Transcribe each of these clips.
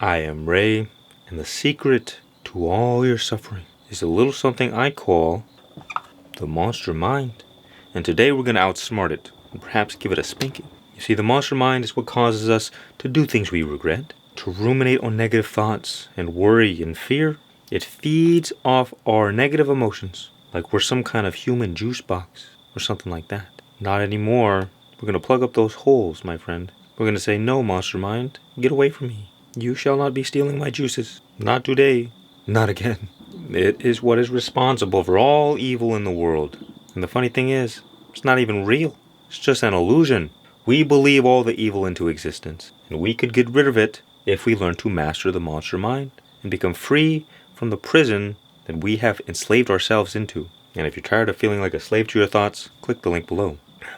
I am Ray, and the secret to all your suffering is a little something I call the monster mind. And today we're going to outsmart it and perhaps give it a spanking. You see, the monster mind is what causes us to do things we regret, to ruminate on negative thoughts and worry and fear. It feeds off our negative emotions like we're some kind of human juice box or something like that. Not anymore. We're going to plug up those holes, my friend. We're going to say, no, monster mind, get away from me. You shall not be stealing my juices. Not today. Not again. It is what is responsible for all evil in the world. And the funny thing is, it's not even real. It's just an illusion. We believe all the evil into existence, and we could get rid of it if we learn to master the monster mind and become free from the prison that we have enslaved ourselves into. And if you're tired of feeling like a slave to your thoughts, click the link below.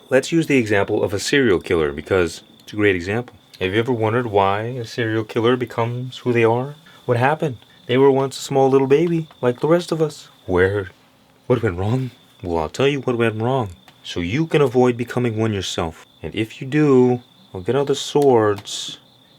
Let's use the example of a serial killer because it's a great example. Have you ever wondered why a serial killer becomes who they are? What happened? They were once a small little baby, like the rest of us. What went wrong? Well, I'll tell you what went wrong, so you can avoid becoming one yourself. And if you do, I'll get out the swords,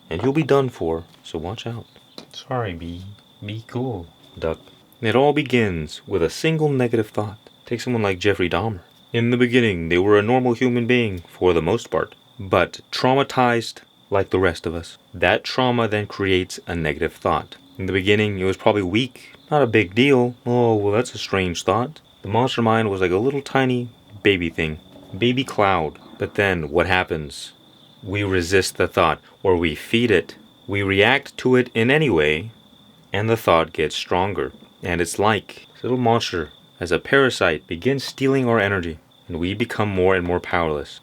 and you'll be done for, so watch out. Sorry, be cool, duck. It all begins with a single negative thought. Take someone like Jeffrey Dahmer. In the beginning, they were a normal human being, for the most part, but traumatized like the rest of us. That trauma then creates a negative thought. In the beginning, it was probably weak, not a big deal. Oh, well, that's a strange thought. The monster mind was like a little tiny baby thing, baby cloud. But then what happens? We resist the thought, or we feed it. We react to it in any way, and the thought gets stronger. And it's like this little monster, as a parasite, begins stealing our energy, and we become more and more powerless.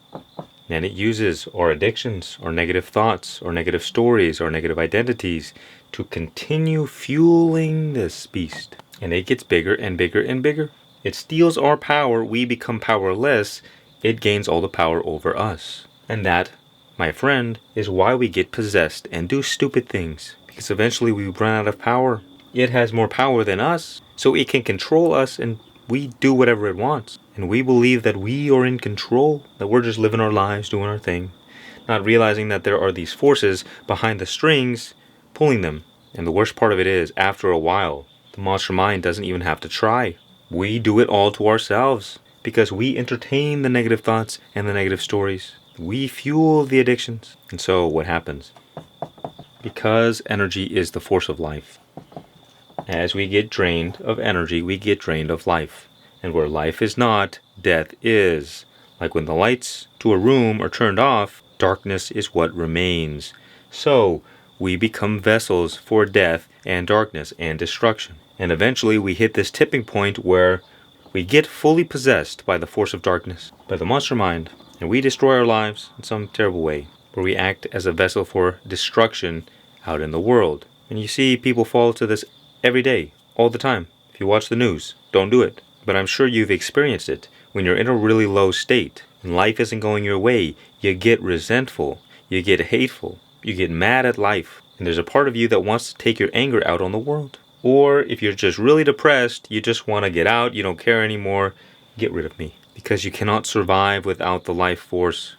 And it uses our addictions, our negative thoughts, our negative stories, our negative identities to continue fueling this beast. And it gets bigger and bigger and bigger. It steals our power, we become powerless, it gains all the power over us. And that, my friend, is why we get possessed and do stupid things. Because eventually we run out of power. It has more power than us, so it can control us and we do whatever it wants. And we believe that we are in control, that we're just living our lives, doing our thing, not realizing that there are these forces behind the strings pulling them. And the worst part of it is, after a while, the monster mind doesn't even have to try. We do it all to ourselves because we entertain the negative thoughts and the negative stories. We fuel the addictions. And so what happens? Because energy is the force of life. As we get drained of energy, we get drained of life. And where life is not, death is. Like when the lights to a room are turned off, darkness is what remains. So we become vessels for death and darkness and destruction. And eventually we hit this tipping point where we get fully possessed by the force of darkness, by the monster mind, and we destroy our lives in some terrible way, where we act as a vessel for destruction out in the world. And you see people fall to this every day, all the time. If you watch the news, don't do it. But I'm sure you've experienced it. When you're in a really low state and life isn't going your way, you get resentful, you get hateful, you get mad at life. And there's a part of you that wants to take your anger out on the world. Or if you're just really depressed, you just want to get out, you don't care anymore, get rid of me. Because you cannot survive without the life force.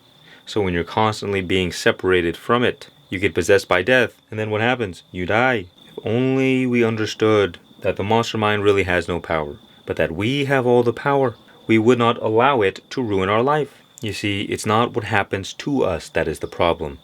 So when you're constantly being separated from it, you get possessed by death. And then what happens? You die. If only we understood that the monster mind really has no power, but that we have all the power, we would not allow it to ruin our life. You see, it's not what happens to us that is the problem.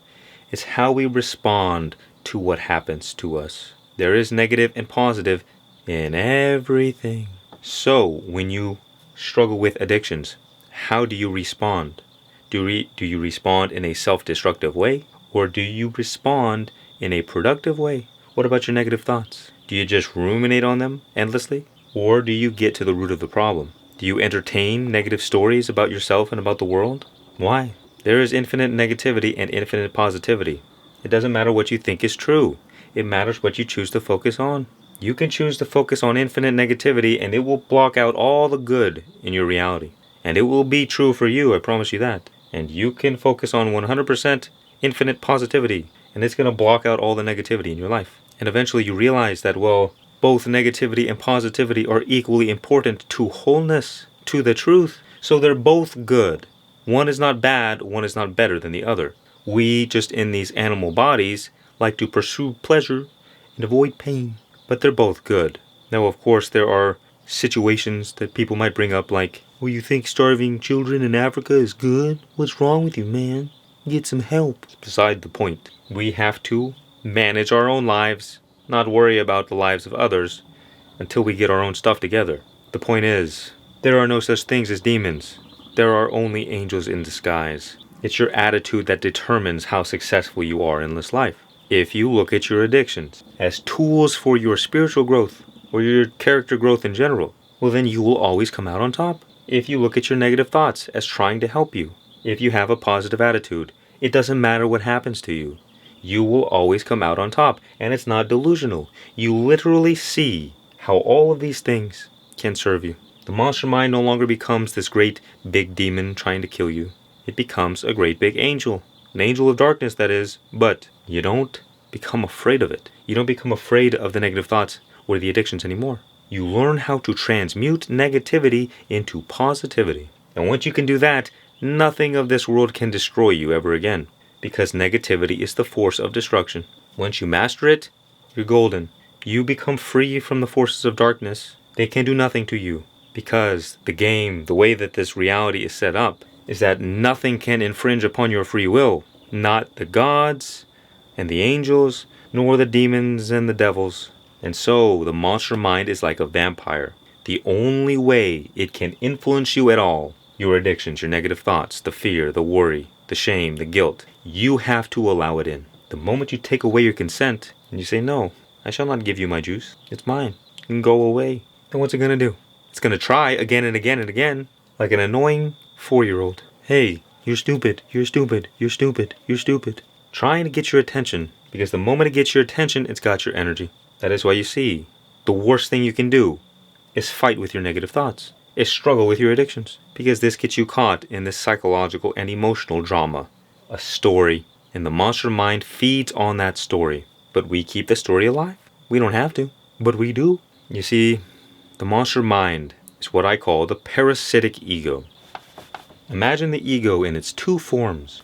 It's how we respond to what happens to us. There is negative and positive in everything. So, when you struggle with addictions, how do you respond? Do you respond in a self-destructive way? Or do you respond in a productive way? What about your negative thoughts? Do you just ruminate on them endlessly? Or do you get to the root of the problem? Do you entertain negative stories about yourself and about the world? Why? There is infinite negativity and infinite positivity. It doesn't matter what you think is true. It matters what you choose to focus on. You can choose to focus on infinite negativity and it will block out all the good in your reality. And it will be true for you, I promise you that. And you can focus on 100% infinite positivity and it's going to block out all the negativity in your life. And eventually you realize that, well, both negativity and positivity are equally important to wholeness, to the truth. So they're both good. One is not bad, one is not better than the other. We, just in these animal bodies, like to pursue pleasure and avoid pain, but they're both good. Now, of course, there are situations that people might bring up like, well, you think starving children in Africa is good? What's wrong with you, man? Get some help. It's beside the point. We have to manage our own lives, not worry about the lives of others until we get our own stuff together. The point is, there are no such things as demons. There are only angels in disguise. It's your attitude that determines how successful you are in this life. If you look at your addictions as tools for your spiritual growth or your character growth in general, well, then you will always come out on top. If you look at your negative thoughts as trying to help you, if you have a positive attitude, it doesn't matter what happens to you. You will always come out on top, and it's not delusional. You literally see how all of these things can serve you. The monster mind no longer becomes this great big demon trying to kill you. It becomes a great big angel. An angel of darkness, that is, but you don't become afraid of it. You don't become afraid of the negative thoughts or the addictions anymore. You learn how to transmute negativity into positivity. And once you can do that, nothing of this world can destroy you ever again, because negativity is the force of destruction. Once you master it, you're golden. You become free from the forces of darkness. They can do nothing to you, because the game, the way that this reality is set up, is that nothing can infringe upon your free will. Not the gods and the angels, nor the demons and the devils. And so the monster mind is like a vampire. The only way it can influence you at all, your addictions, your negative thoughts, the fear, the worry, the shame, the guilt, you have to allow it in. The moment you take away your consent and you say, no, I shall not give you my juice. It's mine. You can go away. Then what's it going to do? It's going to try again and again and again, like an annoying 4-year-old. Hey, you're stupid, you're stupid, you're stupid, you're stupid. Trying to get your attention, because the moment it gets your attention, it's got your energy. That is why you see, the worst thing you can do is fight with your negative thoughts, is struggle with your addictions, because this gets you caught in this psychological and emotional drama, a story, and the monster mind feeds on that story. But we keep the story alive. We don't have to, but we do. You see, the monster mind is what I call the parasitic ego. Imagine the ego in its two forms.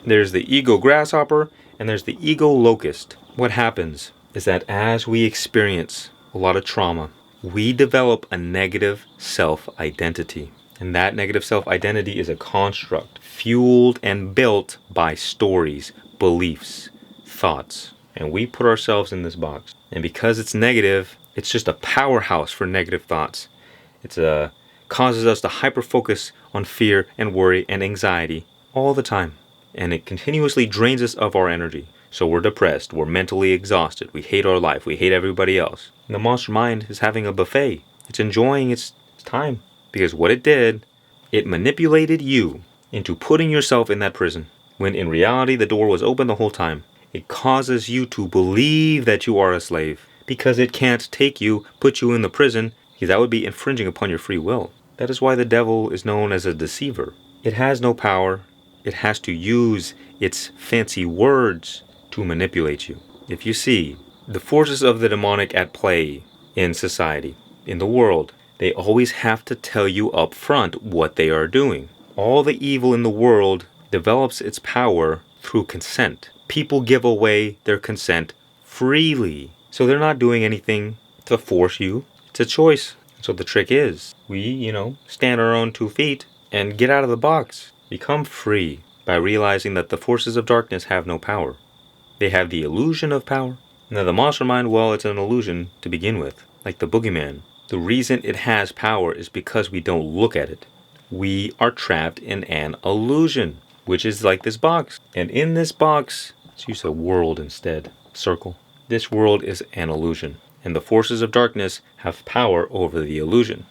There's the ego grasshopper and there's the ego locust. What happens is that as we experience a lot of trauma, we develop a negative self-identity. And that negative self-identity is a construct fueled and built by stories, beliefs, thoughts. And we put ourselves in this box. And because it's negative, it's just a powerhouse for negative thoughts. It causes us to hyper-focus on fear and worry and anxiety all the time. And it continuously drains us of our energy. So we're depressed, we're mentally exhausted, we hate our life, we hate everybody else. And the monster mind is having a buffet. It's enjoying its time. Because what it did, it manipulated you into putting yourself in that prison, when in reality the door was open the whole time. It causes you to believe that you are a slave, because it can't take you, put you in the prison, because that would be infringing upon your free will. That is why the devil is known as a deceiver. It has no power. It has to use its fancy words to manipulate you. If you see the forces of the demonic at play in society, in the world, they always have to tell you up front what they are doing. All the evil in the world develops its power through consent. People give away their consent freely. So they're not doing anything to force you. It's a choice. So the trick is, we, stand our own 2 feet and get out of the box. Become free by realizing that the forces of darkness have no power. They have the illusion of power. Now the monster mind, well, it's an illusion to begin with, like the boogeyman. The reason it has power is because we don't look at it. We are trapped in an illusion, which is like this box. And in this box, let's use a world instead, circle. This world is an illusion, and the forces of darkness have power over the illusion.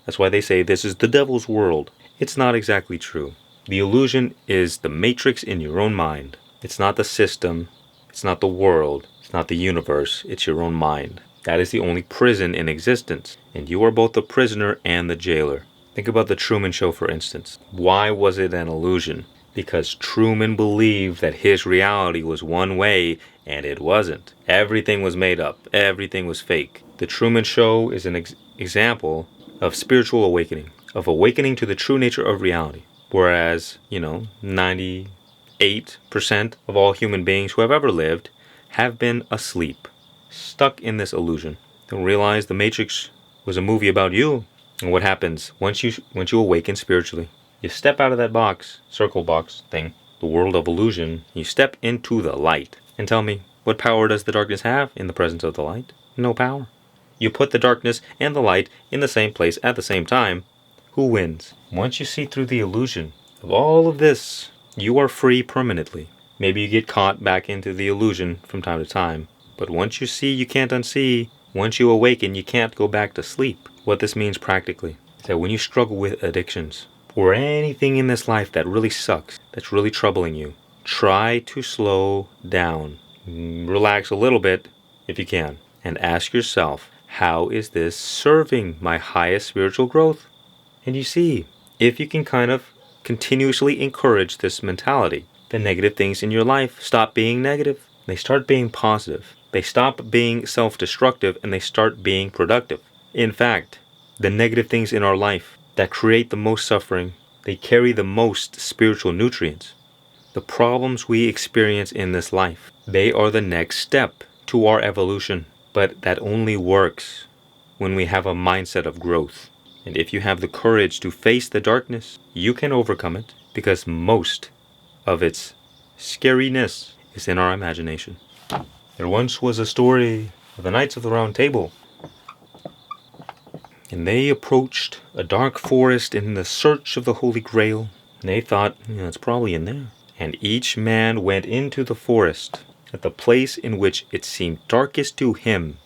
That's why they say this is the devil's world. It's not exactly true. The illusion is the matrix in your own mind. It's not the system. It's not the world. It's not the universe. It's your own mind. That is the only prison in existence. And you are both the prisoner and the jailer. Think about the Truman Show, for instance. Why was it an illusion? Because Truman believed that his reality was one way, and it wasn't. Everything was made up. Everything was fake. The Truman Show is an example of spiritual awakening, of awakening to the true nature of reality. Whereas, 90 98% of all human beings who have ever lived have been asleep, stuck in this illusion. Don't realize the Matrix was a movie about you. And what happens once you awaken spiritually? You step out of that box, circle box thing, the world of illusion. You step into the light. And tell me, what power does the darkness have in the presence of the light? No power. You put the darkness and the light in the same place at the same time. Who wins? Once you see through the illusion of all of this, you are free permanently. Maybe you get caught back into the illusion from time to time. But once you see, you can't unsee. Once you awaken, you can't go back to sleep. What this means practically is that when you struggle with addictions or anything in this life that really sucks, that's really troubling you, try to slow down. Relax a little bit if you can. And ask yourself, how is this serving my highest spiritual growth? And you see, if you can kind of continuously encourage this mentality, the negative things in your life stop being negative. They start being positive. They stop being self-destructive and they start being productive. In fact, the negative things in our life that create the most suffering, they carry the most spiritual nutrients. The problems we experience in this life, they are the next step to our evolution. But that only works when we have a mindset of growth. And if you have the courage to face the darkness, you can overcome it because most of its scariness is in our imagination. There once was a story of the Knights of the Round Table. And they approached a dark forest in the search of the Holy Grail. And they thought, it's probably in there. And each man went into the forest at the place in which it seemed darkest to him.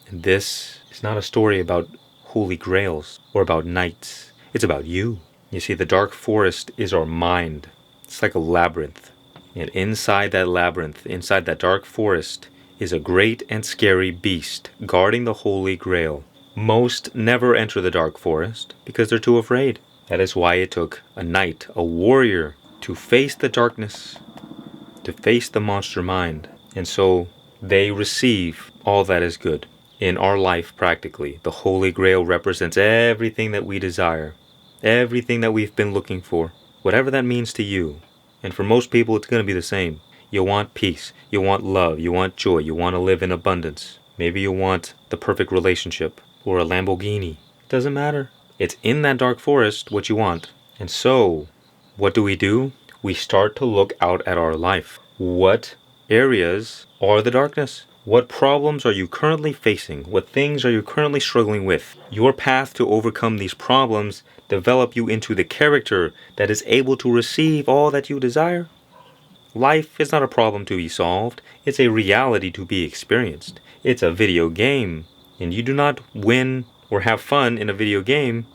And this is not a story about holy grails or about knights. It's about you. You see, the dark forest is our mind. It's like a labyrinth. And inside that labyrinth, inside that dark forest, is a great and scary beast guarding the Holy Grail. Most never enter the dark forest because they're too afraid. That is why it took a knight, a warrior, to face the darkness, to face the monster mind. And so they receive all that is good. In our life, practically, the Holy Grail represents everything that we desire, everything that we've been looking for, whatever that means to you. And for most people, it's going to be the same. You want peace, you want love, you want joy, you want to live in abundance. Maybe you want the perfect relationship or a Lamborghini. It doesn't matter. It's in that dark forest what you want. And so, what do? We start to look out at our life. What areas are the darkness? What problems are you currently facing? What things are you currently struggling with? Your path to overcome these problems develop you into the character that is able to receive all that you desire. Life is not a problem to be solved. It's a reality to be experienced. It's a video game. And you do not win or have fun in a video game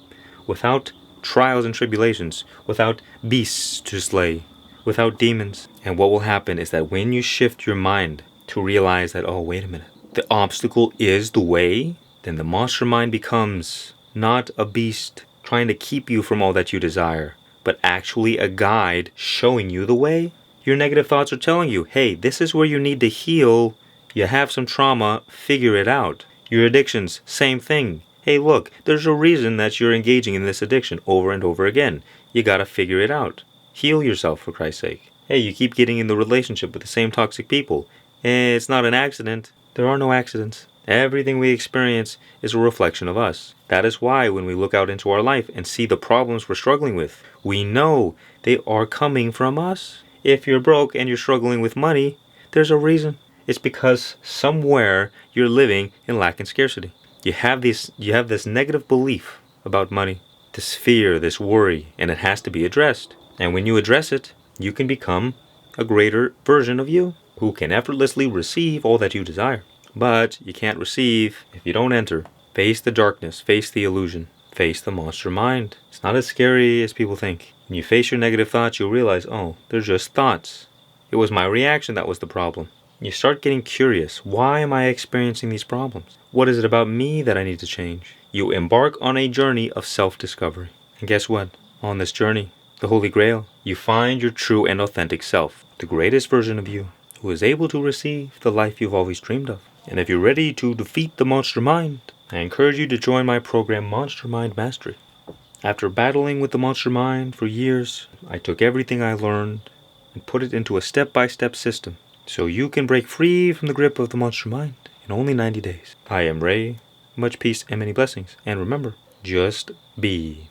without trials and tribulations, without beasts to slay, without demons. And what will happen is that when you shift your mind to realize that, oh, wait a minute, the obstacle is the way, then the monster mind becomes not a beast trying to keep you from all that you desire, but actually a guide showing you the way. Your negative thoughts are telling you, hey, this is where you need to heal. You have some trauma, figure it out. Your addictions, same thing. Hey, look, there's a reason that you're engaging in this addiction over and over again. You gotta figure it out. Heal yourself, for Christ's sake. Hey, you keep getting in the relationship with the same toxic people. It's not an accident. There are no accidents. Everything we experience is a reflection of us. That is why when we look out into our life and see the problems we're struggling with, we know they are coming from us. If you're broke and you're struggling with money, there's a reason. It's because somewhere you're living in lack and scarcity. You have this negative belief about money, this fear, this worry, and it has to be addressed. And when you address it, you can become a greater version of you who can effortlessly receive all that you desire. But you can't receive if you don't enter. Face the darkness, face the illusion, face the monster mind. It's not as scary as people think. When you face your negative thoughts, you'll realize, oh, they're just thoughts. It was my reaction that was the problem. You start getting curious. Why am I experiencing these problems? What is it about me that I need to change? You embark on a journey of self-discovery. And guess what? On this journey, the Holy Grail, you find your true and authentic self, the greatest version of you, who is able to receive the life you've always dreamed of. And if you're ready to defeat the monster mind, I encourage you to join my program, Monster Mind Mastery. After battling with the monster mind for years, I took everything I learned and put it into a step-by-step system so you can break free from the grip of the monster mind in only 90 days. I am Ray. Much peace and many blessings. And remember, just be.